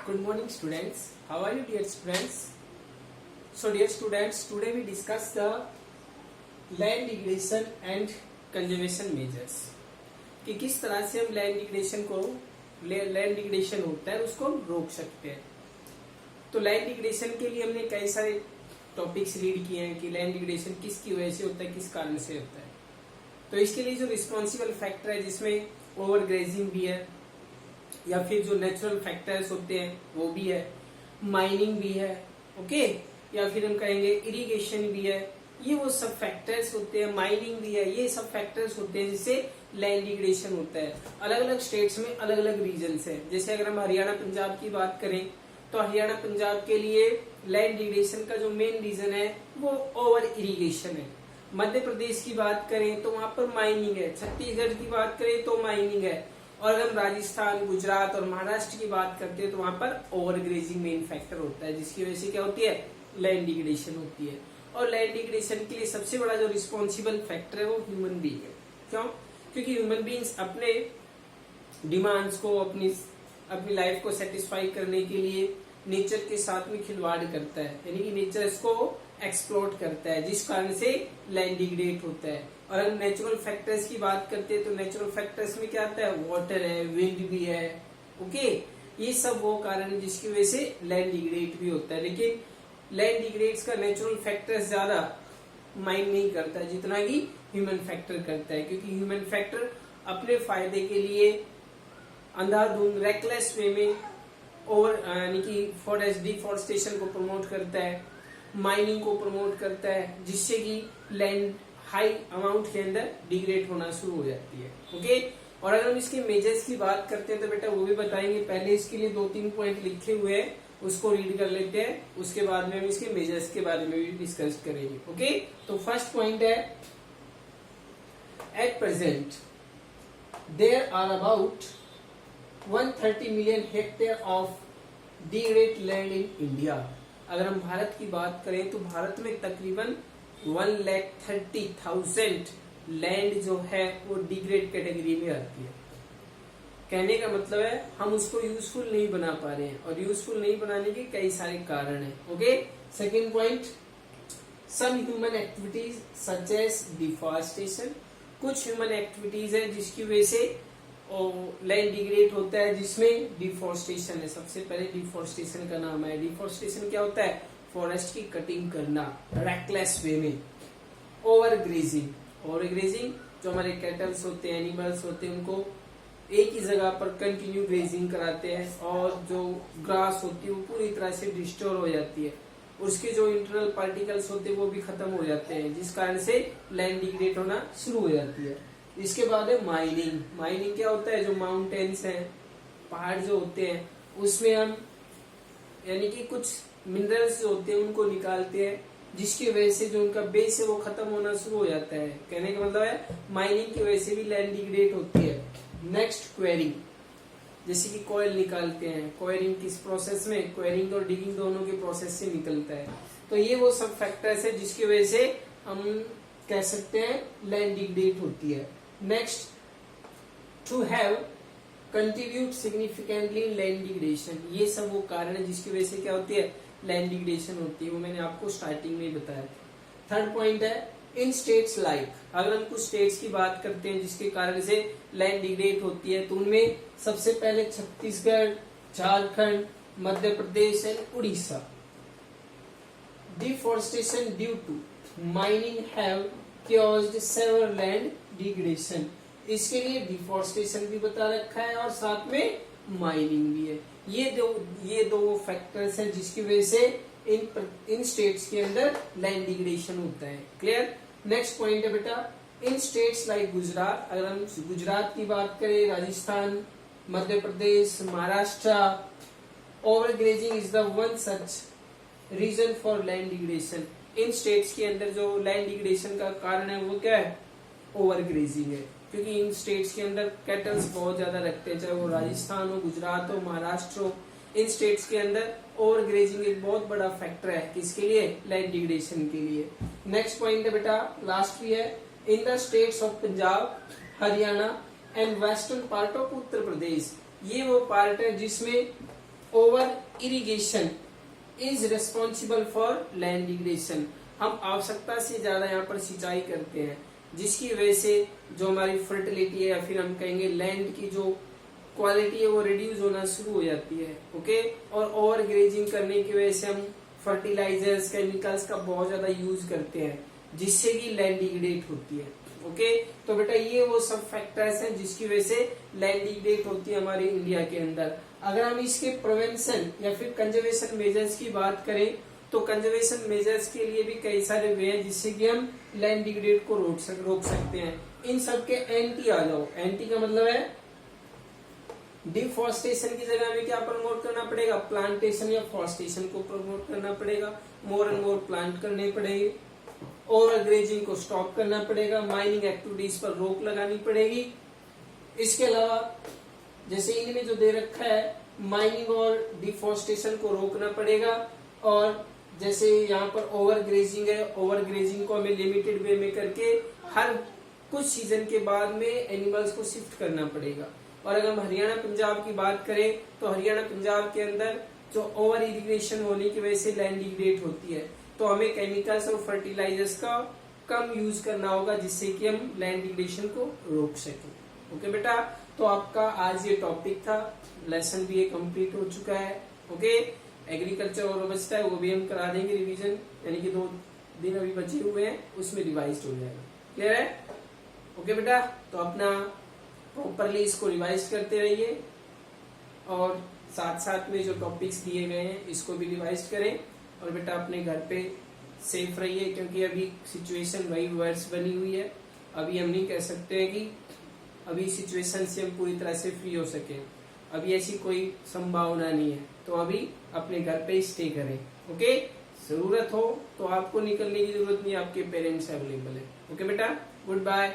Good morning, students. How are you, dear students? So, dear students, today we discuss the land degradation and conservation measures. कि किस तरह से हम land degradation होता है उसको हम रोक सकते हैं. तो लैंड डिग्रेडेशन के लिए हमने कई सारे टॉपिक्स रीड किए हैं कि लैंड डिग्रेडेशन किसकी वजह से होता है, किस कारण से होता है. तो इसके लिए जो रिस्पॉन्सिबल फैक्टर है जिसमें ओवर ग्रेजिंग भी है या फिर जो नेचुरल फैक्टर्स होते हैं वो भी है, माइनिंग भी है, ओके, या फिर हम कहेंगे इरिगेशन भी है. ये वो सब फैक्टर्स होते हैं, माइनिंग भी है, ये सब फैक्टर्स होते हैं जिससे लैंड डिग्रेडेशन होता है. अलग अलग स्टेट्स में अलग अलग रीजन्स है. जैसे अगर हम हरियाणा पंजाब की बात करें तो हरियाणा पंजाब के लिए लैंड डिग्रेडेशन का जो मेन रीजन है वो ओवर इरिगेशन है. मध्य प्रदेश की बात करें तो वहां पर माइनिंग है. छत्तीसगढ़ की बात करें तो माइनिंग है. और अगर हम राजस्थान, गुजरात और महाराष्ट्र की बात करते हैं तो वहां पर ओवर ग्रेजिंग मेन फैक्टर होता है जिसकी वजह से क्या होती है, लैंड डिग्रेडेशन होती है. और लैंड डिग्रेडेशन के लिए सबसे बड़ा जो रिस्पॉन्सिबल फैक्टर है वो ह्यूमन बीइंग है. क्यों? क्योंकि ह्यूमन बीइंग्स अपने डिमांड्स को, अपनी लाइफ को सेटिस्फाई करने के लिए नेचर के साथ में खिलवाड़ करता है, यानी कि नेचर इसको एक्सप्लोर करता है जिस कारण से लैंड डिग्रेड होता है. और अगर नेचुरल फैक्टर्स की बात करते हैं तो नेचुरल फैक्टर्स में क्या आता है, वाटर है, विंड भी है, ओके. ये सब वो कारण है जिसकी वजह से लैंड डिग्रेड भी होता है. लेकिन लैंड डिग्रेड्स का नेचुरल फैक्टर्स ज्यादा माइंड नहीं करता जितना कि ह्यूमन फैक्टर करता है, क्योंकि ह्यूमन फैक्टर अपने फायदे के लिए अंधाधुंध रेकलेस वे में ओवर यानी कि फॉरेस्ट डिफॉरेस्टेशन को प्रमोट करता है, माइनिंग को प्रमोट करता है, जिससे कि लैंड हाई अमाउंट के अंदर डिग्रेड होना शुरू हो जाती है, ओके. और अगर हम इसके मेजर्स की बात करते हैं तो बेटा वो भी बताएंगे. पहले इसके लिए 2-3 पॉइंट लिखे हुए हैं, उसको रीड कर लेते हैं, उसके बाद में हम इसके मेजर्स के बारे में भी डिस्कस करेंगे, ओके. तो फर्स्ट पॉइंट है, at present there are about 130 million hectare of degraded land in India. अगर हम भारत की बात करें तो भारत में तकरीबन 1,30,000 लैंड जो है वो डिग्रेड कैटेगरी में आती है. कहने का मतलब है हम उसको यूजफुल नहीं बना पा रहे हैं, और यूजफुल नहीं बनाने के कई सारे कारण हैं, okay. Second point, some human activities such as deforestation. कुछ ह्यूमन एक्टिविटीज है जिसकी वजह से लैंड डिग्रेड होता है, जिसमें डिफॉरेस्टेशन है. सबसे पहले डिफॉरेस्टेशन का नाम है. डिफॉरेस्टेशन क्या होता है, फॉरेस्ट की कटिंग करना रेकलेस वे में. ओवर ग्रेजिंग जो हमारे कैटल्स होते हैं, एनिमल्स होते हैं, उनको एक ही जगह पर कंटिन्यू ग्रेजिंग कराते हैं और जो ग्रास होती है वो पूरी तरह से डिस्ट्रॉय हो जाती है. उसके जो इंटरनल पार्टिकल्स होते हैं वो भी खत्म हो जाते हैं, जिस कारण से लैंड डिग्रेड होना शुरू हो जाती है. इसके बाद है माइनिंग क्या होता है, जो माउंटेन्स हैं, पहाड़ जो होते हैं, उसमें हम यानी कि कुछ मिनरल्स जो होते हैं उनको निकालते हैं, जिसकी वजह से जो उनका बेस है वो खत्म होना शुरू हो जाता है. कहने का मतलब है माइनिंग की वजह से भी लैंड डिग्रेड होती है. Next, quarrying. जैसे कि कॉयल निकालते हैं, क्वेरिंग किस प्रोसेस में, क्वेरिंग और डिगिंग दोनों के प्रोसेस से निकलता है. तो ये वो सब फैक्टर्स है जिसकी वजह से हम कह सकते हैं लैंड डिग्रेड होती है. Next, to have contribute significantly land degradation. ये सब वो कारण है जिसकी वजह से क्या होती है, लैंड डिग्रेडेशन होती है. वो मैंने आपको स्टार्टिंग में ही बताया था. थर्ड पॉइंट है, इन स्टेट्स लाइक. अगर हम कुछ स्टेट्स की बात करते हैं जिसके कारण से लैंड डिग्रेड होती है तो उनमें सबसे पहले Chhattisgarh, Jharkhand, Madhya Pradesh and Orissa. Deforestation due to mining have caused several land degradation. इसके लिए डिफॉरेस्टेशन भी बता रखा है और साथ में माइनिंग भी है. ये दो फैक्टर्स हैं जिसकी वजह से इन स्टेट्स के अंदर लैंड डिग्रेडेशन होता है. क्लियर. नेक्स्ट पॉइंट है बेटा, इन स्टेट्स लाइक गुजरात. अगर हम गुजरात की बात करें, Rajasthan, Madhya Pradesh, Maharashtra, overgrazing is the one such reason for land degradation. In states के अंदर जो लैंड डिग्रेडेशन का कारण है वो क्या है, ओवर ग्रेजिंग है. क्योंकि इन स्टेट्स के अंदर कैटल्स बहुत ज्यादा रखते हैं, चाहे वो राजस्थान हो, गुजरात हो, महाराष्ट्र हो. इन स्टेट्स के अंदर ओवर ग्रेजिंग एक बहुत बड़ा फैक्टर है किसके लिए, लैंड डिग्रेडेशन के लिए. नेक्स्ट पॉइंट है बेटा, लास्ट भी है, in the states of Punjab, Haryana and western part of Uttar Pradesh. ये वो पार्ट है जिसमें over irrigation is responsible for land degradation. हम आवश्यकता से ज्यादा यहाँ पर सिंचाई करते हैं, जिसकी वजह से जो हमारी फर्टिलिटी है या फिर हम कहेंगे लैंड की जो क्वालिटी है वो रिड्यूस होना शुरू हो जाती है। ओके, और ओवर ग्रेजिंग करने की वजह से हम फर्टिलाइजर्स केमिकल्स का बहुत ज्यादा यूज करते हैं, जिससे कि लैंड डिग्रेड होती है। ओके, तो बेटा ये वो सब फैक्टर्स हैं जिसकी वजह से लैंड डिग्रेड होती है हमारे इंडिया के अंदर। अगर हम इसके प्रिवेंशन या फिर कंजर्वेशन मेजर्स की बात करें तो कंजर्वेशन मेजर्स के लिए भी कई सारे वे हैं जिससे कि हम लैंड डिग्रेड को रोक सकते हैं। इन सब के एंटी आ जाओ। एंटी का मतलब है डिफॉरेस्टेशन की जगह हमें क्या प्रमोट करना पड़ेगा, प्लांटेशन या फॉरेस्टेशन को प्रमोट करना पड़ेगा, मोर एंड मोर प्लांट करने पड़ेगी, ओवर ग्रेजिंग को स्टॉप करना पड़ेगा, माइनिंग एक्टिविटीज पर रोक लगानी पड़ेगी। इसके अलावा जैसे इनमें जो दे रखा है माइनिंग और डिफॉरेस्टेशन को रोकना पड़ेगा, और जैसे यहाँ पर ओवर ग्रेजिंग है, ओवर ग्रेजिंग को हमें लिमिटेड वे में करके हर कुछ सीजन के बाद में एनिमल्स को शिफ्ट करना पड़ेगा। और अगर हम हरियाणा पंजाब की बात करें तो हरियाणा पंजाब के अंदर जो ओवर इरिगेशन होने की वजह से लैंड डिग्रेड होती है, तो हमें केमिकल्स और फर्टिलाइजर्स का कम यूज करना होगा, जिससे कि हम लैंड डिग्रेडेशन को रोक सकें। ओके बेटा, तो आपका आज ये टॉपिक था, लेसन भी ये कंप्लीट हो चुका है। ओके, एग्रीकल्चर और बचता है वो भी हम करा देंगे रिवीजन, यानी कि 2 दिन अभी बचे हुए हैं, उसमें रिवाइज हो जाएगा। क्लियर है? ओके बेटा, तो अपना प्रॉपरली इसको रिवाइज करते रहिए और साथ साथ में जो टॉपिक्स दिए गए हैं इसको भी रिवाइज करें। और बेटा अपने घर पे सेफ रहिए, क्योंकि अभी सिचुएशन वही वर्स बनी हुई है। अभी हम नहीं कह सकते हैं कि अभी सिचुएशन से हम पूरी तरह से फ्री हो सके, अभी ऐसी कोई संभावना नहीं है। तो अभी अपने घर पे स्टे करें। ओके, जरूरत हो तो आपको निकलने की जरूरत नहीं, आपके पेरेंट्स अवेलेबल है। ओके बेटा, गुड बाय।